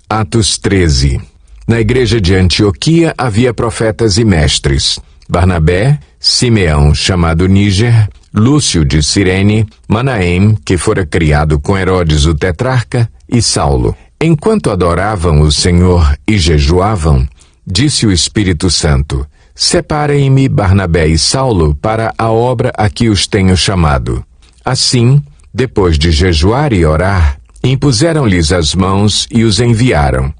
Atos 13. Na igreja de Antioquia havia profetas e mestres: Barnabé, Simeão, chamado Níger, Lúcio de Cirene, Manaém, que fora criado com Herodes o tetrarca, e Saulo. Enquanto adoravam o Senhor e jejuavam, disse o Espírito Santo: Separem-me Barnabé e Saulo para a obra a que os tenho chamado. Assim, depois de jejuar e orar, impuseram-lhes as mãos e os enviaram.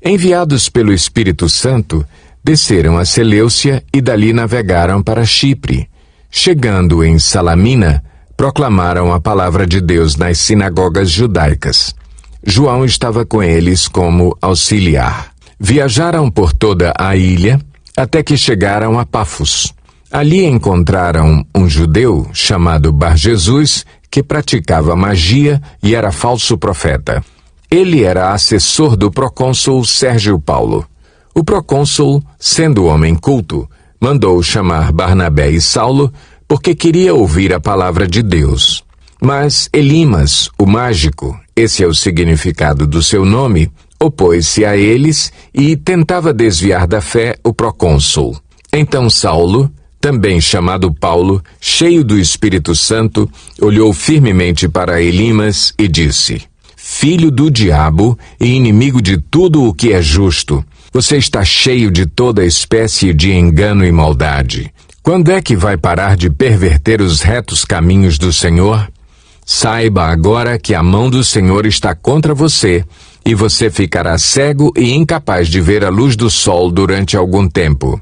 Enviados pelo Espírito Santo, desceram a Seleucia e dali navegaram para Chipre. Chegando em Salamina, proclamaram a palavra de Deus nas sinagogas judaicas. João estava com eles como auxiliar. Viajaram por toda a ilha, até que chegaram a Pafos. Ali encontraram um judeu chamado Bar-Jesus, que praticava magia e era falso profeta. Ele era assessor do procônsul Sérgio Paulo. O procônsul, sendo homem culto, mandou chamar Barnabé e Saulo, porque queria ouvir a palavra de Deus. Mas Elimas, o mágico, esse é o significado do seu nome, opôs-se a eles e tentava desviar da fé o procônsul. Então Saulo, também chamado Paulo, cheio do Espírito Santo, olhou firmemente para Elimas e disse: Filho do diabo e inimigo de tudo o que é justo, você está cheio de toda espécie de engano e maldade. Quando é que vai parar de perverter os retos caminhos do Senhor? Saiba agora que a mão do Senhor está contra você, e você ficará cego e incapaz de ver a luz do sol durante algum tempo.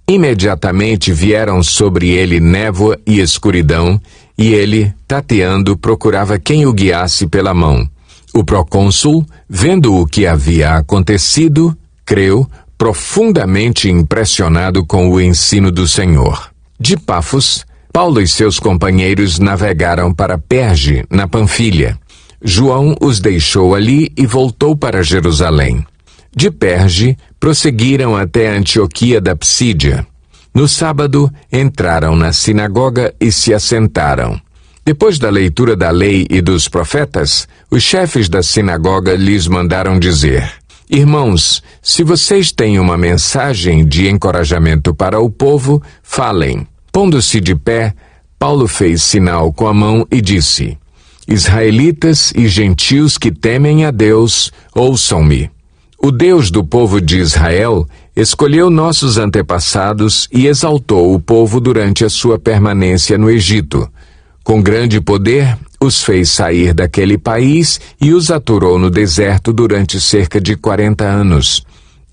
Imediatamente vieram sobre ele névoa e escuridão, e ele, tateando, procurava quem o guiasse pela mão. O procônsul, vendo o que havia acontecido, creu, profundamente impressionado com o ensino do Senhor. De Pafos, Paulo e seus companheiros navegaram para Perge, na Panfilha. João os deixou ali e voltou para Jerusalém. De Perge, prosseguiram até Antioquia da Psídia. No sábado, entraram na sinagoga e se assentaram. Depois da leitura da lei e dos profetas, os chefes da sinagoga lhes mandaram dizer: Irmãos, se vocês têm uma mensagem de encorajamento para o povo, falem. Pondo-se de pé, Paulo fez sinal com a mão e disse: Israelitas e gentios que temem a Deus, ouçam-me. O Deus do povo de Israel escolheu nossos antepassados e exaltou o povo durante a sua permanência no Egito. Com grande poder, os fez sair daquele país e os aturou no deserto durante cerca de 40 anos.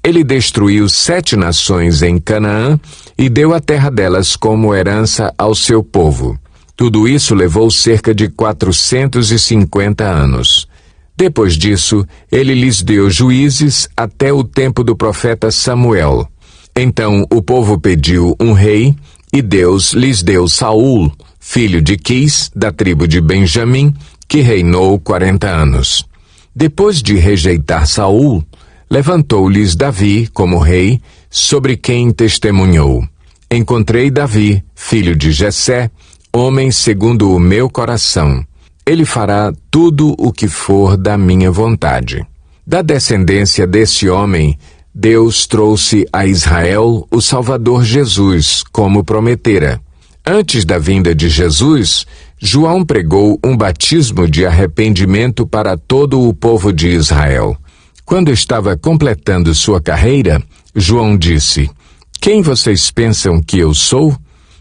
Ele destruiu 7 nações em Canaã e deu a terra delas como herança ao seu povo. Tudo isso levou cerca de 450 anos. Depois disso, ele lhes deu juízes até o tempo do profeta Samuel. Então o povo pediu um rei, e Deus lhes deu Saul, filho de Quis, da tribo de Benjamim, que reinou 40 anos. Depois de rejeitar Saul, levantou-lhes Davi como rei, sobre quem testemunhou: Encontrei Davi, filho de Jessé, homem segundo o meu coração. Ele fará tudo o que for da minha vontade. Da descendência desse homem, Deus trouxe a Israel o Salvador Jesus, como prometera. Antes da vinda de Jesus, João pregou um batismo de arrependimento para todo o povo de Israel. Quando estava completando sua carreira, João disse: Quem vocês pensam que eu sou?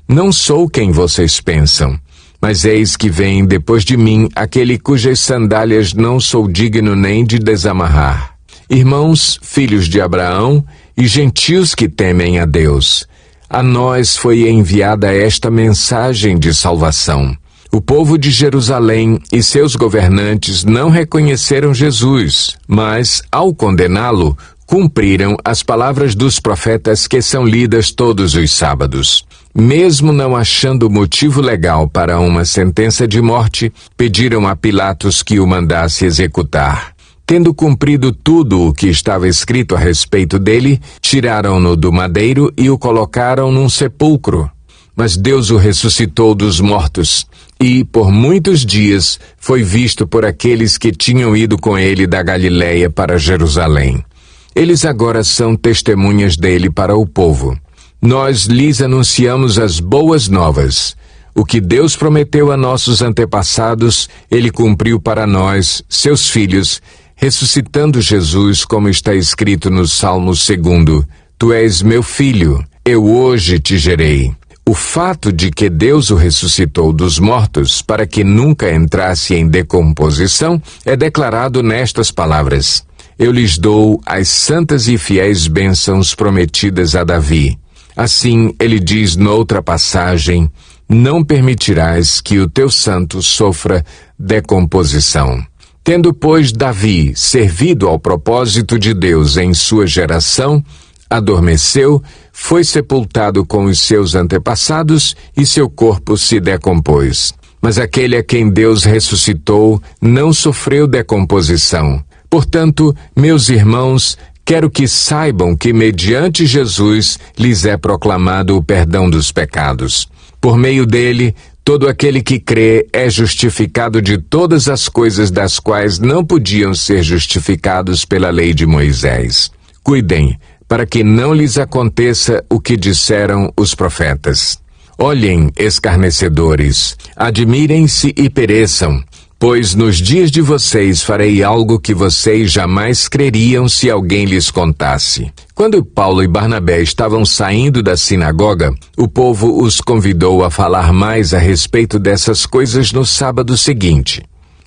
Não sou quem vocês pensam. Mas eis que vem depois de mim aquele cujas sandálias não sou digno nem de desamarrar. Irmãos, filhos de Abraão e gentios que temem a Deus, a nós foi enviada esta mensagem de salvação. O povo de Jerusalém e seus governantes não reconheceram Jesus, mas, ao condená-lo, cumpriram as palavras dos profetas que são lidas todos os sábados. Mesmo não achando motivo legal para uma sentença de morte, pediram a Pilatos que o mandasse executar. Tendo cumprido tudo o que estava escrito a respeito dele, tiraram-no do madeiro e o colocaram num sepulcro. mas Deus o ressuscitou dos mortos, e, por muitos dias, foi visto por aqueles que tinham ido com ele da Galiléia para Jerusalém. Eles agora são testemunhas dele para o povo. Nós lhes anunciamos as boas novas. O que Deus prometeu a nossos antepassados, ele cumpriu para nós, seus filhos, ressuscitando Jesus, como está escrito no Salmo 2: Tu és meu filho, eu hoje te gerei. O fato de que Deus o ressuscitou dos mortos para que nunca entrasse em decomposição é declarado nestas palavras: Eu lhes dou as santas e fiéis bênçãos prometidas a Davi. Assim, ele diz noutra passagem: Não permitirás que o teu santo sofra decomposição. Tendo, pois, Davi servido ao propósito de Deus em sua geração, adormeceu, foi sepultado com os seus antepassados e seu corpo se decompôs. Mas aquele a quem Deus ressuscitou não sofreu decomposição. Portanto, meus irmãos, quero que saibam que mediante Jesus lhes é proclamado o perdão dos pecados. Por meio dele, todo aquele que crê é justificado de todas as coisas das quais não podiam ser justificados pela lei de Moisés. Cuidem, para que não lhes aconteça o que disseram os profetas. Olhem, escarnecedores, admirem-se e pereçam, pois nos dias de vocês farei algo que vocês jamais creriam se alguém lhes contasse. Quando Paulo e Barnabé estavam saindo da sinagoga, o povo os convidou a falar mais a respeito dessas coisas no sábado seguinte.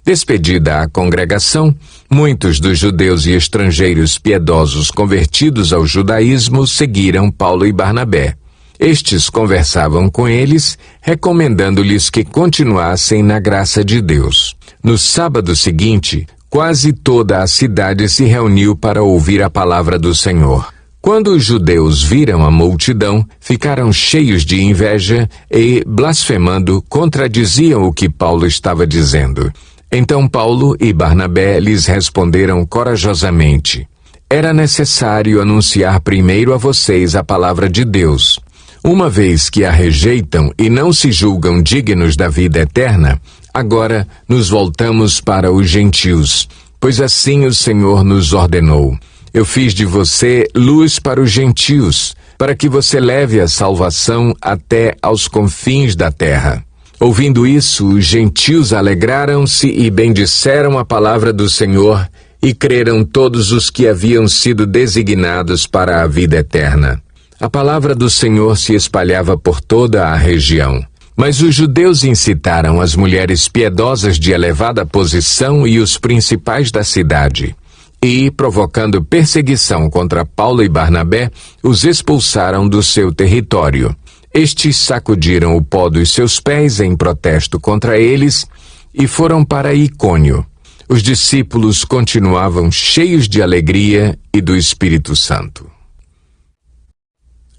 Despedida a congregação, muitos dos judeus e estrangeiros piedosos convertidos ao judaísmo seguiram Paulo e Barnabé. Estes conversavam com eles, recomendando-lhes que continuassem na graça de Deus. No sábado seguinte, quase toda a cidade se reuniu para ouvir a palavra do Senhor. Quando os judeus viram a multidão, ficaram cheios de inveja e, blasfemando, contradiziam o que Paulo estava dizendo. Então Paulo e Barnabé lhes responderam corajosamente: Era necessário anunciar primeiro a vocês a palavra de Deus. Uma vez que a rejeitam e não se julgam dignos da vida eterna, agora nos voltamos para os gentios, pois assim o Senhor nos ordenou. Eu fiz de você luz para os gentios, para que você leve a salvação até aos confins da terra. Ouvindo isso, os gentios alegraram-se e bendisseram a palavra do Senhor, e creram todos os que haviam sido designados para a vida eterna. A palavra do Senhor se espalhava por toda a região. Mas os judeus incitaram as mulheres piedosas de elevada posição e os principais da cidade. E, provocando perseguição contra Paulo e Barnabé, os expulsaram do seu território. Estes sacudiram o pó dos seus pés em protesto contra eles e foram para Icônio. Os discípulos continuavam cheios de alegria e do Espírito Santo.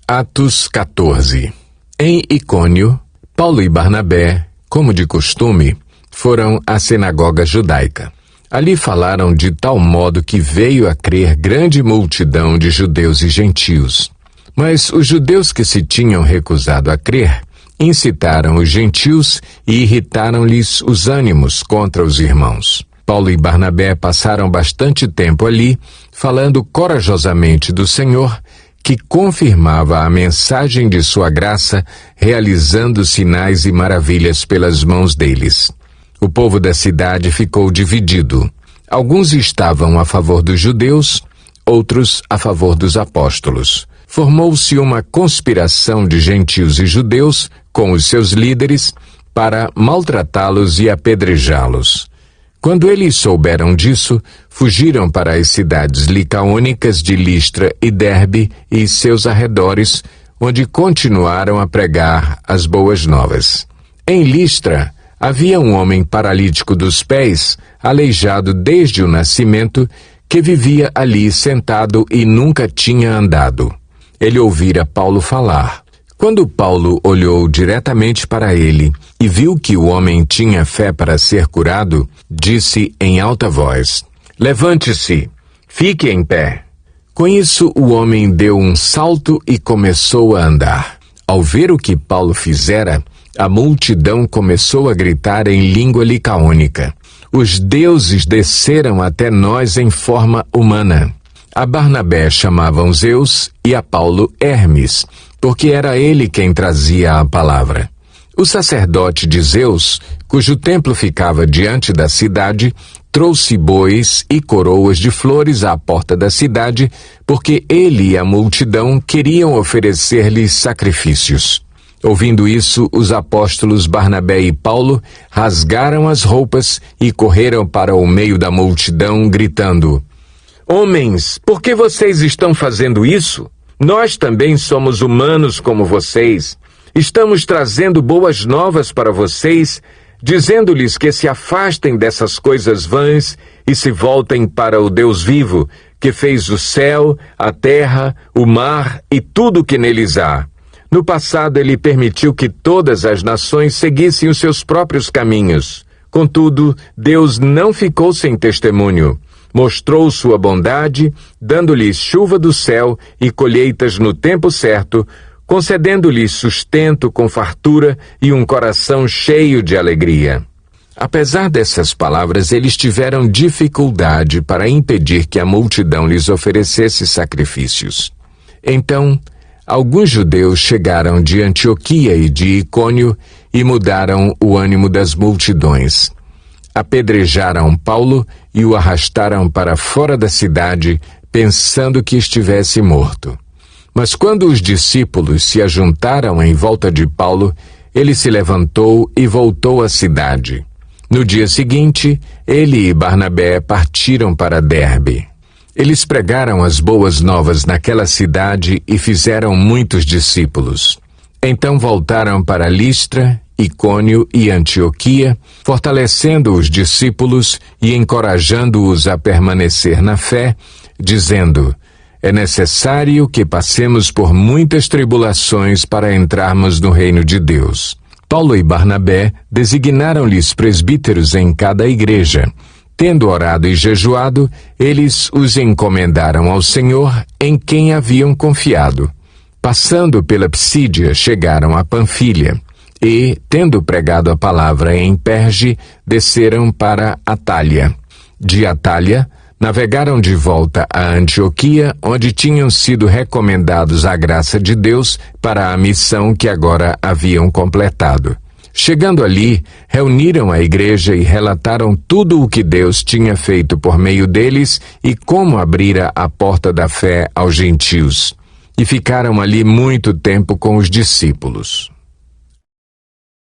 Atos 14. Em Icônio, Paulo e Barnabé, como de costume, foram à sinagoga judaica. Ali falaram de tal modo que veio a crer grande multidão de judeus e gentios. Mas os judeus que se tinham recusado a crer incitaram os gentios e irritaram-lhes os ânimos contra os irmãos. Paulo e Barnabé passaram bastante tempo ali, falando corajosamente do Senhor, que confirmava a mensagem de sua graça, realizando sinais e maravilhas pelas mãos deles. O povo da cidade ficou dividido. Alguns estavam a favor dos judeus, outros a favor dos apóstolos. Formou-se uma conspiração de gentios e judeus com os seus líderes para maltratá-los e apedrejá-los. Quando eles souberam disso, fugiram para as cidades licaônicas de Listra e Derbe e seus arredores, onde continuaram a pregar as boas novas. Em Listra, havia um homem paralítico dos pés, aleijado desde o nascimento, que vivia ali sentado e nunca tinha andado. Ele ouvira Paulo falar. Quando Paulo olhou diretamente para ele e viu que o homem tinha fé para ser curado, disse em alta voz: Levante-se, fique em pé. Com isso, o homem deu um salto e começou a andar. Ao ver o que Paulo fizera, a multidão começou a gritar em língua licaônica: os deuses desceram até nós em forma humana. A Barnabé chamavam Zeus e a Paulo Hermes, porque era ele quem trazia a palavra. O sacerdote de Zeus, cujo templo ficava diante da cidade, trouxe bois e coroas de flores à porta da cidade, porque ele e a multidão queriam oferecer-lhe sacrifícios. Ouvindo isso, os apóstolos Barnabé e Paulo rasgaram as roupas e correram para o meio da multidão, gritando: homens, por que vocês estão fazendo isso? Nós também somos humanos como vocês. Estamos trazendo boas novas para vocês, dizendo-lhes que se afastem dessas coisas vãs e se voltem para o Deus vivo, que fez o céu, a terra, o mar e tudo o que neles há. No passado ele permitiu que todas as nações seguissem os seus próprios caminhos. Contudo, Deus não ficou sem testemunho. Mostrou sua bondade, dando-lhes chuva do céu e colheitas no tempo certo, concedendo-lhes sustento com fartura e um coração cheio de alegria. Apesar dessas palavras, eles tiveram dificuldade para impedir que a multidão lhes oferecesse sacrifícios. Então, alguns judeus chegaram de Antioquia e de Icônio e mudaram o ânimo das multidões. Apedrejaram Paulo e o arrastaram para fora da cidade, pensando que estivesse morto. Mas quando os discípulos se ajuntaram em volta de Paulo, ele se levantou e voltou à cidade. No dia seguinte, ele e Barnabé partiram para Derbe. Eles pregaram as boas novas naquela cidade e fizeram muitos discípulos. Então voltaram para Listra, Icônio e Antioquia, fortalecendo os discípulos e encorajando-os a permanecer na fé, dizendo: é necessário que passemos por muitas tribulações para entrarmos no reino de Deus. Paulo e Barnabé designaram-lhes presbíteros em cada igreja. Tendo orado e jejuado, eles os encomendaram ao Senhor, em quem haviam confiado. Passando pela Psídia, chegaram a Panfilha e, tendo pregado a palavra em Perge, desceram para Atália. De Atália, navegaram de volta a Antioquia, onde tinham sido recomendados à graça de Deus para a missão que agora haviam completado. Chegando ali, reuniram a igreja e relataram tudo o que Deus tinha feito por meio deles e como abrira a porta da fé aos gentios. E ficaram ali muito tempo com os discípulos.